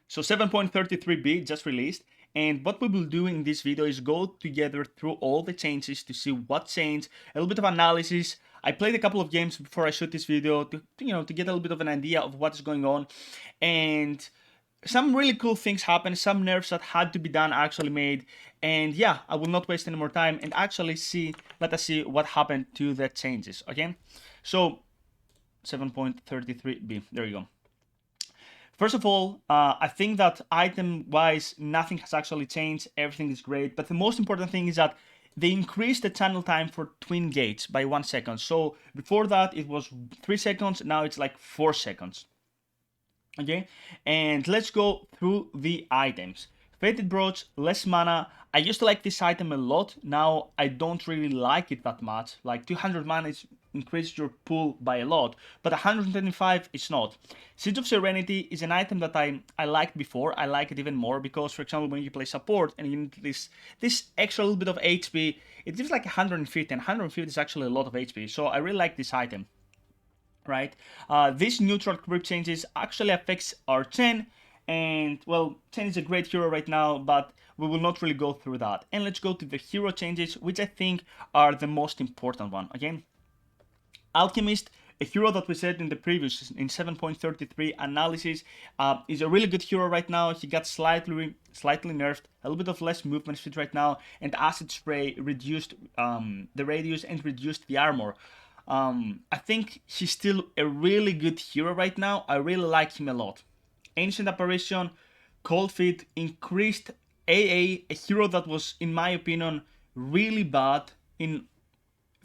So 7.33b just released, and what we will do in this video is go together through all the changes to see what changed, a little bit of analysis. I played a couple of games before I shoot this video to to get a little bit of an idea of what is going on, and some really cool things happened. Some nerfs that had to be done actually made, and yeah, I will not waste any more time and actually let us see what happened to the changes. Okay, so 7.33b, there you go. First of all, I think that item-wise, nothing has actually changed. Everything is great. But the most important thing is that they increased the channel time for twin gates by 1 second. So before that, it was 3 seconds. Now it's like 4 seconds. Okay, and let's go through the items. Fated Brooch, less mana. I used to like this item a lot. Now I don't really like it that much. Like 200 mana is increases your pool by a lot, but 125 is not. Siege of Serenity is an item that I liked before. I like it even more because, for example, when you play support and you need this extra little bit of HP, it gives like 150, and 150 is actually a lot of HP. So I really like this item. Right, this neutral creep changes actually affects our Chen, and well, Chen is a great hero right now, but we will not really go through that. And let's go to the hero changes, which I think are the most important one. Okay, Alchemist, a hero that we said in the previous, in 7.33 analysis, is a really good hero right now. He got slightly nerfed, a little bit of less movement speed right now, and Acid Spray reduced the radius and reduced the armor. I think he's still a really good hero right now. I really like him a lot. Ancient Apparition, Cold Feet, increased AA, a hero that was, in my opinion, really bad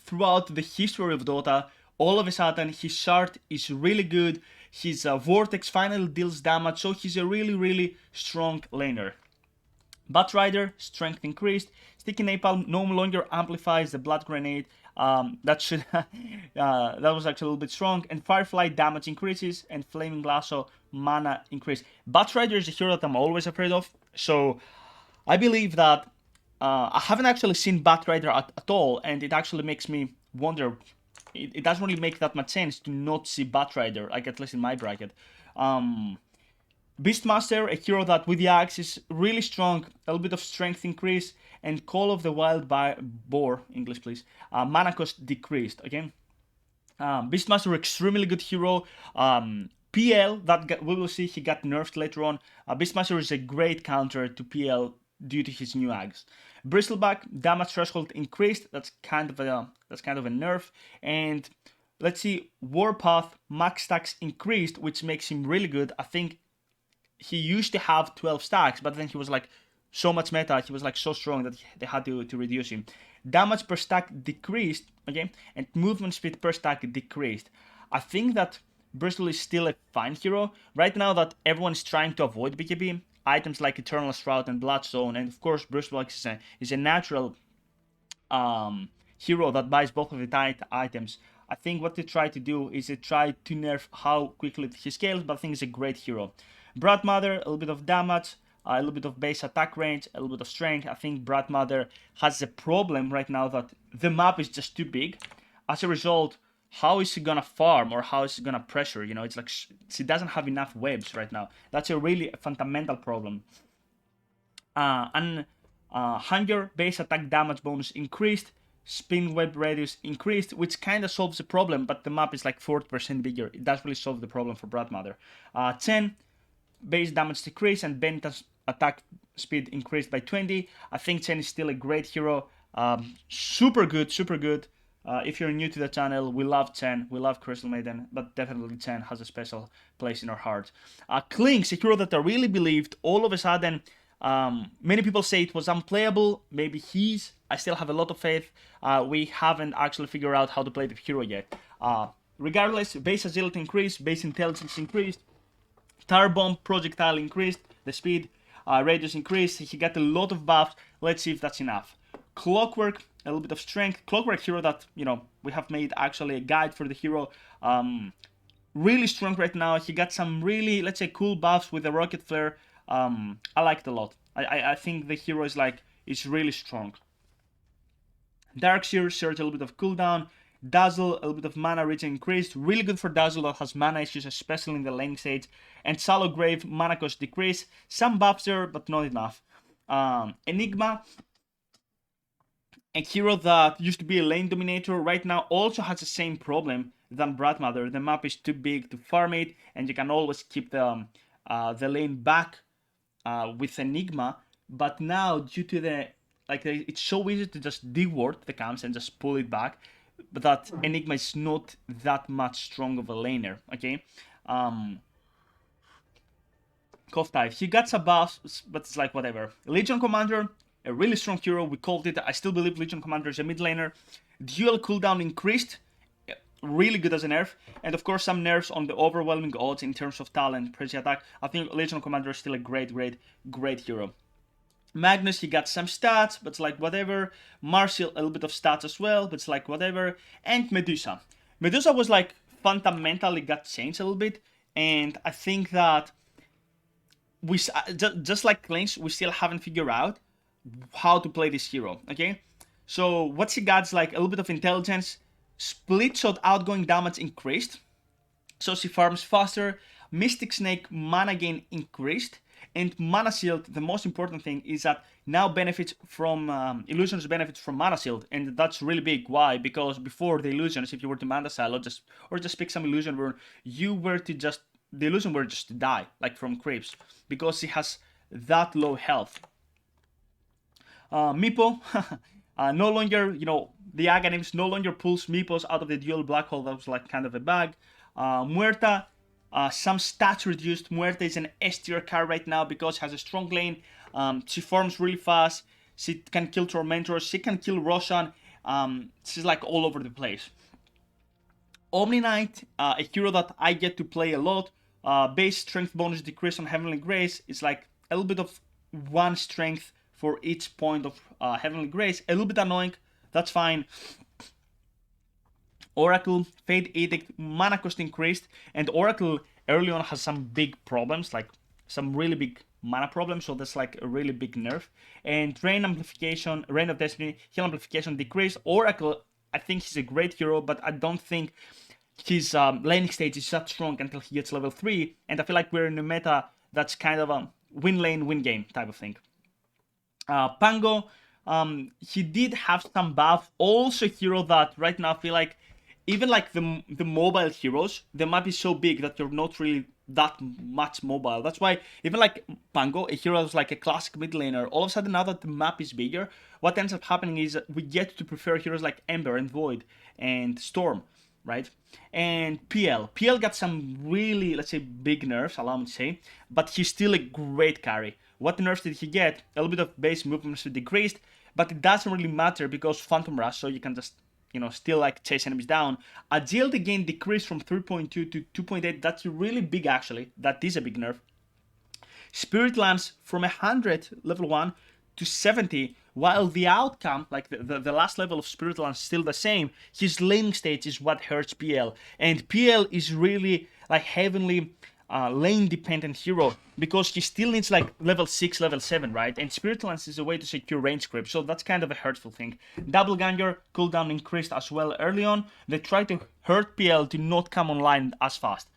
throughout the history of Dota. All of a sudden, his shard is really good. His Vortex finally deals damage, so he's a really strong laner. Batrider, strength increased. Sticky Napalm no longer amplifies the Blood Grenade. That was actually a little bit strong. And Firefly damage increases, and Flaming Lasso mana increase. Batrider is a hero that I'm always afraid of, so I believe that I haven't actually seen Batrider at all, and it actually makes me wonder. It doesn't really make that much sense to not see Batrider, like at least in my bracket. Beastmaster, a hero that with the axe is really strong, a little bit of strength increase, and Call of the Wild Boar, English please, mana cost decreased, okay? Beastmaster, extremely good hero. PL, we will see, he got nerfed later on. Beastmaster is a great counter to PL due to his new axe. Bristleback, damage threshold increased, that's kind of a nerf, and let's see, Warpath, max stacks increased, which makes him really good. I think he used to have 12 stacks, but then he was like so much meta, he was like so strong that they had to reduce him. Damage per stack decreased, okay, and movement speed per stack decreased. I think that Bristle is still a fine hero. Right now that everyone is trying to avoid BKB, items like Eternal Shroud and Bloodstone, and of course Bristle is a natural hero that buys both of the items. I think what they try to do is they try to nerf how quickly he scales, but I think it's a great hero. Brat Mother, a little bit of damage, a little bit of base attack range, a little bit of strength. I think Brat Mother has a problem right now that the map is just too big. As a result, how is he gonna farm or how is he gonna pressure? You know, it's like she doesn't have enough webs right now. That's a really fundamental problem. Hunger, base attack damage bonus increased, spin web radius increased, which kind of solves the problem, but the map is like 40% bigger. It doesn't really solve the problem for Brat Mother. 10, base damage decrease, and Benta's attack speed increased by 20. I think Chen is still a great hero. Super good. If you're new to the channel, we love Chen, we love Crystal Maiden, but definitely Chen has a special place in our heart. Kling's a hero that I really believed. All of a sudden, many people say it was unplayable. Maybe I still have a lot of faith. We haven't actually figured out how to play the hero yet. Regardless, base agility increased, base intelligence increased, Tar Bomb projectile increased, the speed, radius increased. He got a lot of buffs. Let's see if that's enough. Clockwork, a little bit of strength. Clockwork hero that, we have made actually a guide for the hero. Really strong right now. He got some really, let's say, cool buffs with the rocket flare. I like it a lot. I think the hero is really strong. Darkseer, search a little bit of cooldown. Dazzle, a little bit of mana regen increased. Really good for Dazzle that has mana issues, especially in the lane stage. And Shallow Grave, mana cost decrease. Some buffs there, but not enough. Enigma, a hero that used to be a lane dominator, right now also has the same problem than Bradmother. The map is too big to farm it, and you can always keep the lane back with Enigma. But now, due to it's so easy to just deward the camps and just pull it back, but that Enigma is not that much strong of a laner, okay? Koftai, he got some buffs, but it's like whatever. Legion Commander, a really strong hero, we called it. I still believe Legion Commander is a mid laner. Dual cooldown increased, really good as a nerf, and of course some nerfs on the overwhelming odds in terms of talent, pressure attack. I think Legion Commander is still a great hero. Magnus, he got some stats, but it's like whatever. Martial, a little bit of stats as well, but it's like whatever. And Medusa. Medusa was like fundamentally got changed a little bit, and I think that we just like Clinch, we still haven't figured out how to play this hero, okay? So what she got is like a little bit of intelligence, split shot outgoing damage increased, so she farms faster, Mystic Snake mana gain increased, and Mana Shield, the most important thing is that now benefits from, illusions benefits from Mana Shield, and that's really big. Why? Because before the illusions, if you were to Mana Silo, or just pick some illusion where you were to the illusion were just to die, like from creeps, because he has that low health. Meepo, no longer, the Aghanims no longer pulls Meepos out of the dual black hole. That was like kind of a bug. Muerta, some stats reduced. Muerta is an S tier card right now because she has a strong lane. She farms really fast. She can kill Tormentors. She can kill Roshan. She's like all over the place. Omni Knight, a hero that I get to play a lot. Base strength bonus decrease on Heavenly Grace. It's like a little bit of 1 strength for each point of Heavenly Grace. A little bit annoying. That's fine. Oracle, Fade Edict, mana cost increased, and Oracle early on has some big problems, like some really big mana problems, so that's like a really big nerf. And Rain Amplification, Rain of Destiny, Heal Amplification decreased. Oracle, I think he's a great hero, but I don't think his laning stage is that strong until he gets level 3, and I feel like we're in a meta that's kind of a win lane, win game type of thing. Pango, he did have some buff, also a hero that right now I feel like even like the mobile heroes, the map is so big that you're not really that much mobile. That's why even like Pango, a hero that's like a classic mid laner, all of a sudden now that the map is bigger, what ends up happening is we get to prefer heroes like Ember and Void and Storm, right? And PL got some really, let's say, big nerfs, allow me to say, but he's still a great carry. What nerfs did he get? A little bit of base movements decreased, but it doesn't really matter because Phantom Rush, so you can just still like chase enemies down. Agility gain decreased from 3.2 to 2.8. That's really big actually. That is a big nerf. Spirit Lance from 100 level 1 to 70, while the outcome, like the last level of Spirit Lance is still the same. His laning stage is what hurts PL. And PL is really like heavenly lane dependent hero because he still needs like level 6, level 7, right? And Spirit Lance is a way to secure range creep, so that's kind of a hurtful thing. Double Ganger cooldown increased as well early on. They try to hurt PL to not come online as fast.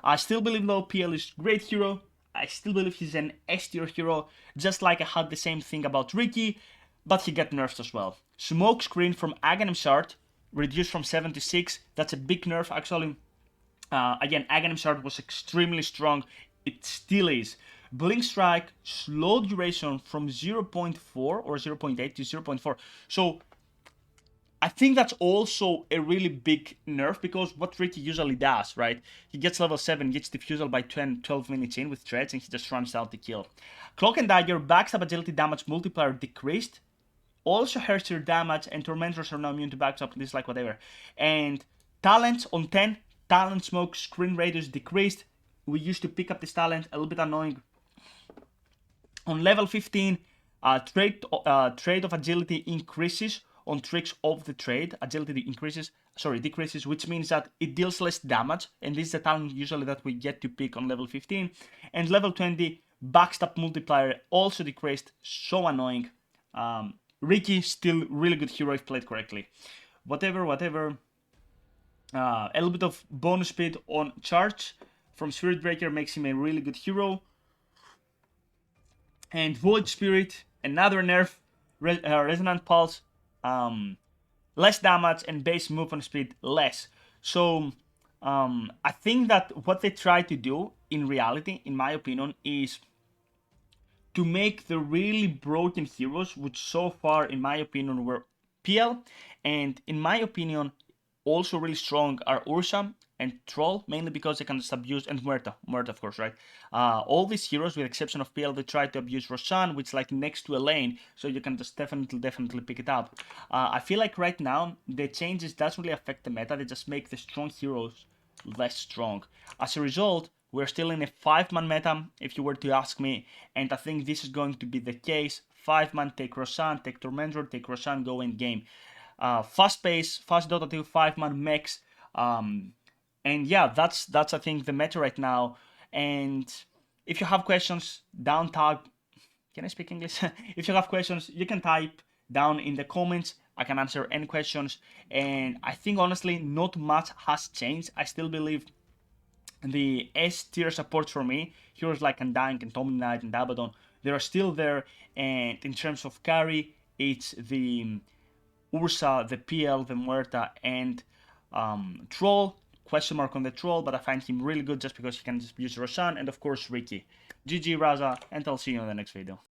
I still believe though PL is a great hero. I still believe he's an S tier hero, just like I had the same thing about Ricky, but he got nerfed as well. Smoke Screen from Aghanim Shard reduced from 7 to 6. That's a big nerf actually. Again, Aghanim Shard was extremely strong. It still is. Blink Strike, slow duration from 0.4 or 0.8 to 0.4. So I think that's also a really big nerf because what Ricky usually does, right? He gets level 7, gets Diffusal by 12 minutes in with Treads, and he just runs out to kill. Cloak and Dagger, backstab agility damage multiplier decreased. Also hurts your damage, and Tormentors are now immune to backstab, this like whatever. And Talents on 10, Talent Smoke, Screen Radius decreased. We used to pick up this talent, a little bit annoying. On level 15, trade of agility increases. On tricks of the trade, agility decreases, which means that it deals less damage, and this is the talent usually that we get to pick on level 15. And level 20, backstab multiplier also decreased, so annoying. Ricky, still really good hero if played correctly. Whatever. A little bit of bonus speed on charge from Spirit Breaker makes him a really good hero. And Void Spirit, another nerf, Resonant Pulse, less damage, and base movement speed less. So I think that what they try to do in reality, in my opinion, is to make the really broken heroes, which so far, in my opinion, were PL, and in my opinion, also really strong are Ursa and Troll, mainly because they can just abuse, and Muerta of course, right? All these heroes, with exception of PL, they try to abuse Roshan, which is like next to a lane, so you can just definitely pick it up. I feel like right now, the changes doesn't really affect the meta, they just make the strong heroes less strong. As a result, we're still in a 5-man meta, if you were to ask me, and I think this is going to be the case. 5-man, take Roshan, take Tormentor, take Roshan, go in game. Fast pace, fast Dota 2, 5-man mechs. And yeah, that's I think the meta right now. And if you have questions, down type. Can I speak English? If you have questions, you can type down in the comments. I can answer any questions. And I think honestly, not much has changed. I still believe the S tier supports for me, heroes like Undying and Tommy Knight and Abaddon, they are still there. And in terms of carry, it's the Ursa, the PL, the Muerta, and Troll. Question mark on the Troll, but I find him really good just because he can just use Roshan, and of course Ricky. GG Raza, and I'll see you in the next video.